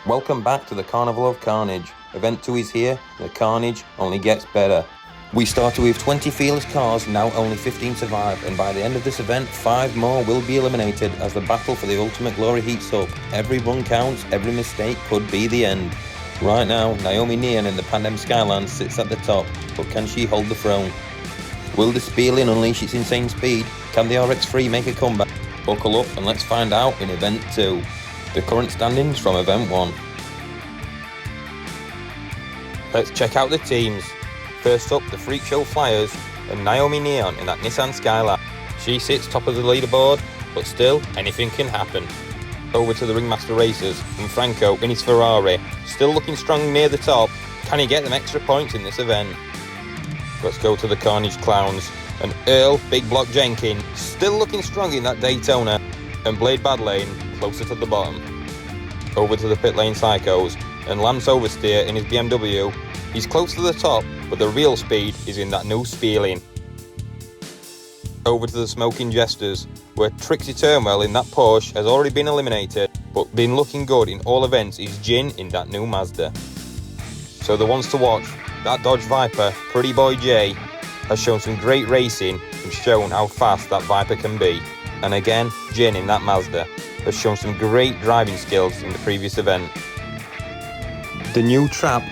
Welcome back to the Carnival of Carnage. Event 2 is here, the Carnage only gets better. We started with 20 fearless cars, now only 15 survive, and by the end of this event, 5 more will be eliminated as the battle for the ultimate glory heats up. Every run counts, every mistake could be the end. Right now, Naomi Neon in the Pandem Skyline sits at the top, but can she hold the throne? Will the Spéirling unleash its insane speed? Can the RX-3 make a comeback? Buckle up and let's find out in Event 2. The current standings from Event 1. Let's check out the teams. First up, the Freak Show Flyers and Naomi Neon in that Nissan Skyline. She sits top of the leaderboard, but still, anything can happen. Over to the Ringmaster Racers and Franco in his Ferrari, still looking strong near the top. Can he get them extra points in this event? Let's go to the Carnage Clowns and Earl Big Block Jenkins, still looking strong in that Daytona, and Blade Badlane closer to the bottom. Over to the Pit Lane Psychos and Lance Oversteer in his BMW. He's close to the top, but the real speed is in that new Spéirling. Over to the Smoking Jesters, where Trixie Turnwell in that Porsche has already been eliminated, but been looking good in all events is Jin in that new Mazda. So the ones to watch, that Dodge Viper, Pretty Boy J, has shown some great racing and shown how fast that Viper can be. And again, Jin in that Mazda has shown some great driving skills in the previous event. The new trap,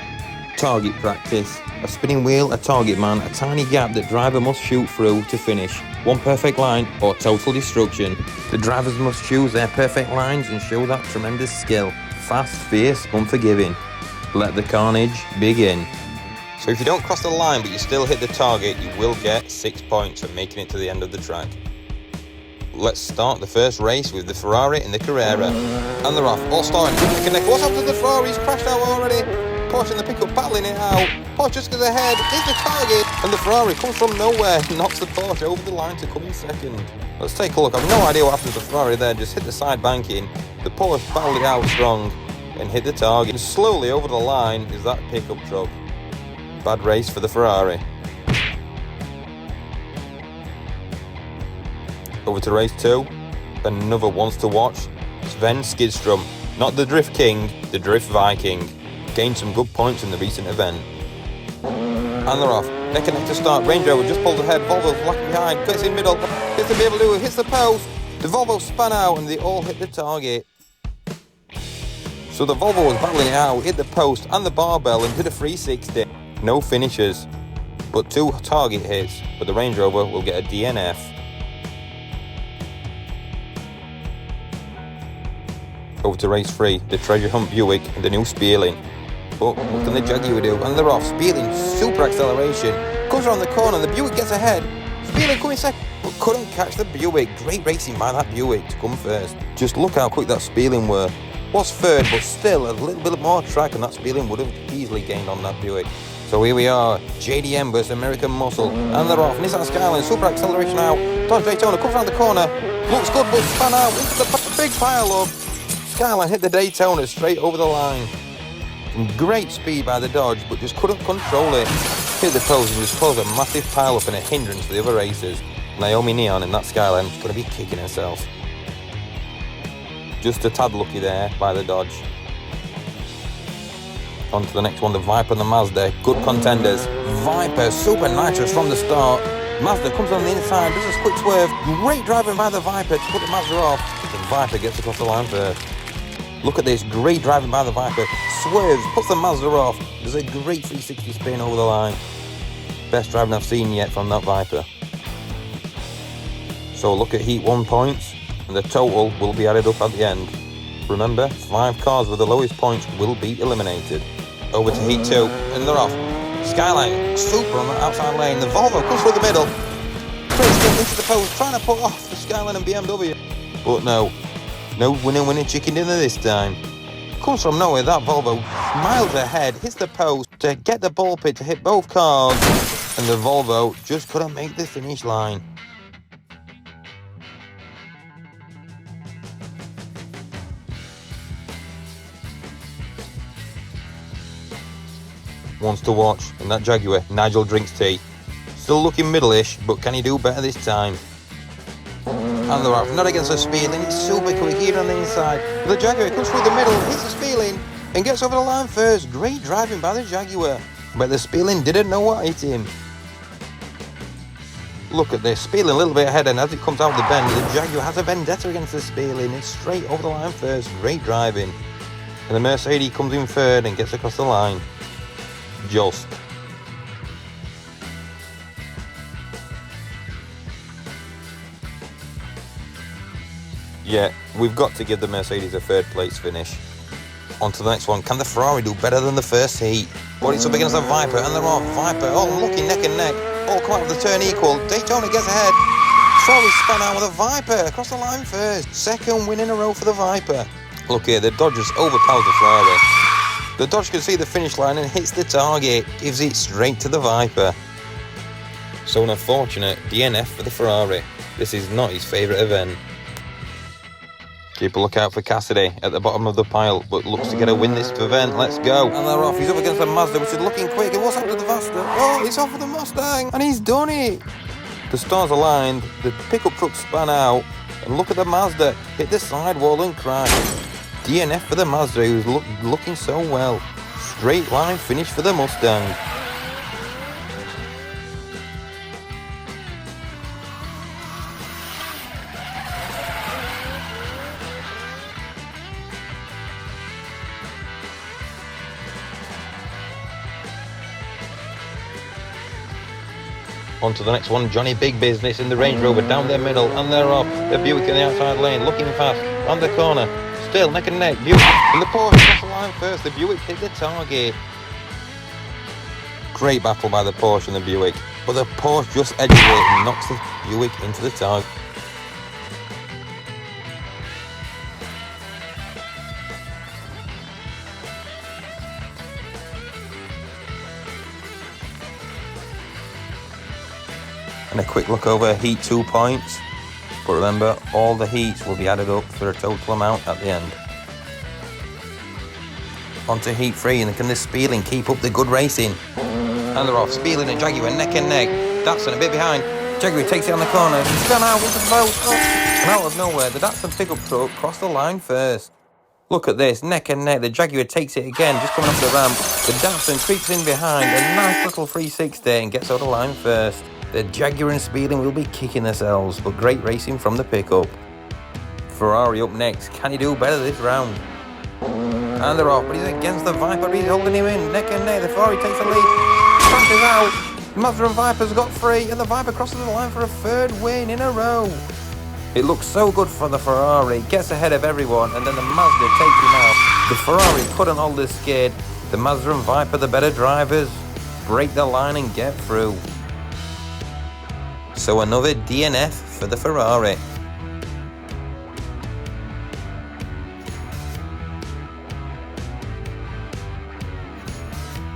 target practice. A spinning wheel, a target man, a tiny gap that driver must shoot through to finish. One perfect line or total destruction. The drivers must choose their perfect lines and show that tremendous skill. Fast, fierce, unforgiving. Let the carnage begin. So if you don't cross the line but you still hit the target, you will get 6 points for making it to the end of the track. Let's start the first race with the Ferrari and the Carrera. And they're off, all starting to connect. What's happened to the Ferrari? He's crashed out already. Porsche in the pickup battling it out. Porsche just goes ahead, is the target, and the Ferrari comes from nowhere and knocks the Porsche over the line to come in second. Let's take a look. I've no idea what happened to the Ferrari there, just hit the side banking. The Porsche battled it out strong and hit the target. And slowly over the line is that pickup truck. Bad race for the Ferrari. Over to race 2, another ones to watch. Sven Skidstrom, not the Drift King, the Drift Viking. Gained some good points in the recent event. And they're off. Neck and neck to start. Range Rover just pulled ahead. Volvo's lacking behind. Gets in middle. Hits the BMW. Hits the post. The Volvo span out and they all hit the target. So the Volvo was battling it out, hit the post and the barbell and did a 360. No finishes, but 2 target hits. But the Range Rover will get a DNF. Over to race 3, the Treasure Hunt Buick and the new Spéirling. But what can the Jaguar do? And they're off. Spéirling, super acceleration. Comes around the corner, the Buick gets ahead. Spéirling coming second, but couldn't catch the Buick. Great racing by that Buick to come first. Just look how quick that Spéirling were. Was third, but still a little bit more track, and that Spéirling would have easily gained on that Buick. So here we are, JDM versus American Muscle. And they're off. Nissan Skyline, super acceleration out. Dodge Daytona comes around the corner. Looks good, but span out into the big pile up. Skyline hit the Daytona straight over the line. Great speed by the Dodge, but just couldn't control it. Hit the post and just caused a massive pile up and a hindrance to the other racers. Naomi Neon in that Skyline is going to be kicking herself. Just a tad lucky there by the Dodge. On to the next one, the Viper and the Mazda. Good contenders. Viper, super nitrous from the start. Mazda comes on the inside, does a quick swerve. Great driving by the Viper to put the Mazda off. The Viper gets across the line first. Look at this, great driving by the Viper. Swerves, puts the Mazda off. Does a great 360 spin over the line. Best driving I've seen yet from that Viper. So look at Heat 1 points, and the total will be added up at the end. Remember, 5 cars with the lowest points will be eliminated. Over to Heat 2, and they're off. Skyline, super on the outside lane. The Volvo comes through the middle. Twisting into the post, trying to put off the Skyline and BMW. But no winning chicken dinner this time. Comes from nowhere, that Volvo, miles ahead, hits the post to get the ball pit to hit both cars. And the Volvo just couldn't make the finish line. Wants to watch, and that Jaguar, Nigel drinks tea. Still looking middle-ish, but can he do better this time? And they're off, not against the Spéirling, it's super quick, even on the inside. The Jaguar comes through the middle, hits the Spéirling, and gets over the line first. Great driving by the Jaguar, but the Spéirling didn't know what hit him. Look at this, Spéirling a little bit ahead, and as it comes out of the bend, the Jaguar has a vendetta against the Spéirling. It's straight over the line first. Great driving. And the Mercedes comes in third and gets across the line. Just. Yeah, we've got to give the Mercedes a third place finish. On to the next one. Can the Ferrari do better than the first heat? But it's up against the Viper, and they're off. Viper, oh, looking neck and neck. All come out of the turn equal. Daytona gets ahead. Ferrari spun out with a Viper across the line first. Second win in a row for the Viper. Look here, the Dodge just overpowers the Ferrari. The Dodge can see the finish line and hits the target, gives it straight to the Viper. So an unfortunate DNF for the Ferrari. This is not his favourite event. Keep a lookout for Cassidy at the bottom of the pile, but looks to get a win this event. Let's go. And they're off. He's up against the Mazda, which is looking quick. And what's happened to the Mazda? Oh, it's off with the Mustang, and he's done it. The stars aligned, the pickup truck span out, and look at the Mazda. Hit the sidewall and crashed. DNF for the Mazda, who's looking so well. Straight line finish for the Mustang. On to the next one, Johnny Big Business in the Range Rover down the middle, and they're off. The Buick in the outside lane, looking fast, on the corner, still neck and neck, Buick, and the Porsche across the line first. The Buick hit the target. Great battle by the Porsche and the Buick, but the Porsche just edges it and knocks the Buick into the target. And a quick look over heat 2 points, but remember, all the heats will be added up for a total amount at the end. On to heat 3, and can the Spéirling keep up the good racing? And they're off. Spéirling and Jaguar neck and neck. Datsun a bit behind. Jaguar takes it on the corner. He's gone out with the boat. Oh. And out of nowhere, the Datsun pickup truck crossed the line first. Look at this, neck and neck. The Jaguar takes it again, just coming off the ramp. The Datsun creeps in behind, a nice little 360, and gets over the line first. The Jaguar and Spéirling will be kicking themselves, but great racing from the pickup. Ferrari up next. Can he do better this round? And they're off, but he's against the Viper. He's holding him in, neck and neck. The Ferrari takes the lead. Crashes out. Mazda and Viper's got 3, and the Viper crosses the line for a third win in a row. It looks so good for the Ferrari. Gets ahead of everyone, and then the Mazda takes him out. The Ferrari couldn't hold the skid. The Mazda and Viper, the better drivers, break the line and get through. So another DNF for the Ferrari.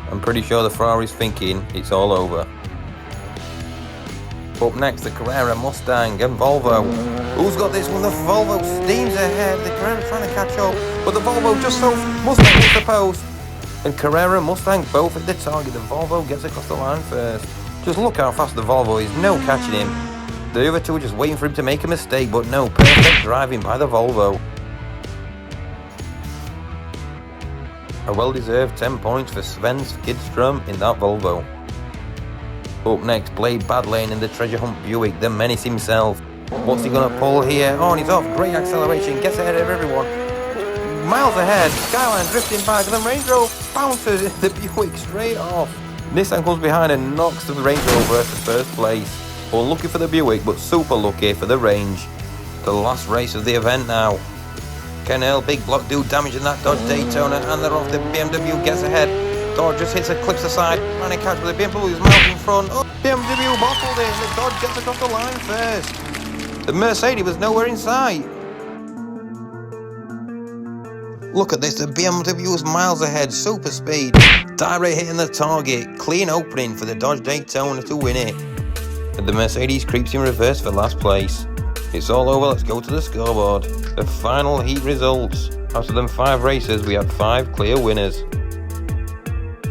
I'm pretty sure the Ferrari's thinking it's all over. Up next, the Carrera, Mustang and Volvo. Who's got this one? The Volvo steams ahead. The Carrera trying to catch up, but the Volvo just so Mustang hits the post. And Carrera and Mustang both at the target. The Volvo gets across the line first. Just look how fast the Volvo is, no catching him. The other two are just waiting for him to make a mistake, but no, perfect driving by the Volvo. A well-deserved 10 points for Sven Skidstrom in that Volvo. Up next, Blade Badlane in the treasure hunt Buick, the menace himself. What's he gonna pull here? Oh, and he's off, great acceleration, gets ahead of everyone. Miles ahead, Skyline drifting back, and then Range Rover bounces the Buick straight off. Nissan comes behind and knocks the Range Rover to first place. Unlucky for the Buick, but super lucky for the Range. The last race of the event now. Kennel, big block do damage in that Dodge Daytona, and they're off. The BMW gets ahead. Dodge just hits a clips aside, trying to catch, but the BMW is miles in front. Oh, BMW bottled it, the Dodge gets across the line first. The Mercedes was nowhere in sight. Look at this, the BMW is miles ahead, super speed, direct hitting the target, clean opening for the Dodge Daytona to win it. And the Mercedes creeps in reverse for last place. It's all over, let's go to the scoreboard. The final heat results. Out of them 5 races, we had 5 clear winners.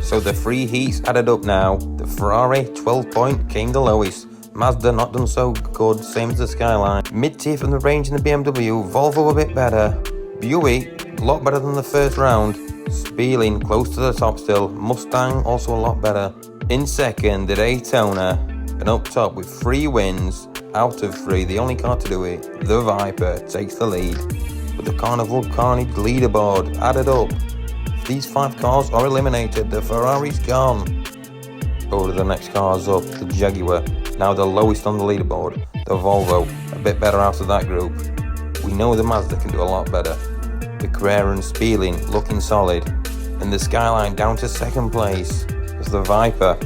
So the 3 heats added up now. The Ferrari, 12 point, came the lowest. Mazda not done so good, same as the Skyline. Mid-tier from the Range and the BMW, Volvo a bit better. Buick, a lot better than the first round. Spéirling close to the top still. Mustang also a lot better. In second, the Daytona. And up top with 3 wins out of 3, the only car to do it, the Viper, takes the lead. With the Carnival Carnage leaderboard added up, if these 5 cars are eliminated, the Ferrari's gone. Go to the next cars up, the Jaguar, now the lowest on the leaderboard. The Volvo, a bit better out of that group. We know the Mazda can do a lot better. The Carrera and Spéirling looking solid. And the Skyline down to second place as the Viper,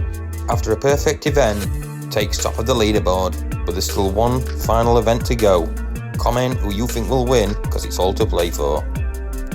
after a perfect event, takes top of the leaderboard. But there's still one final event to go. Comment who you think will win, because it's all to play for.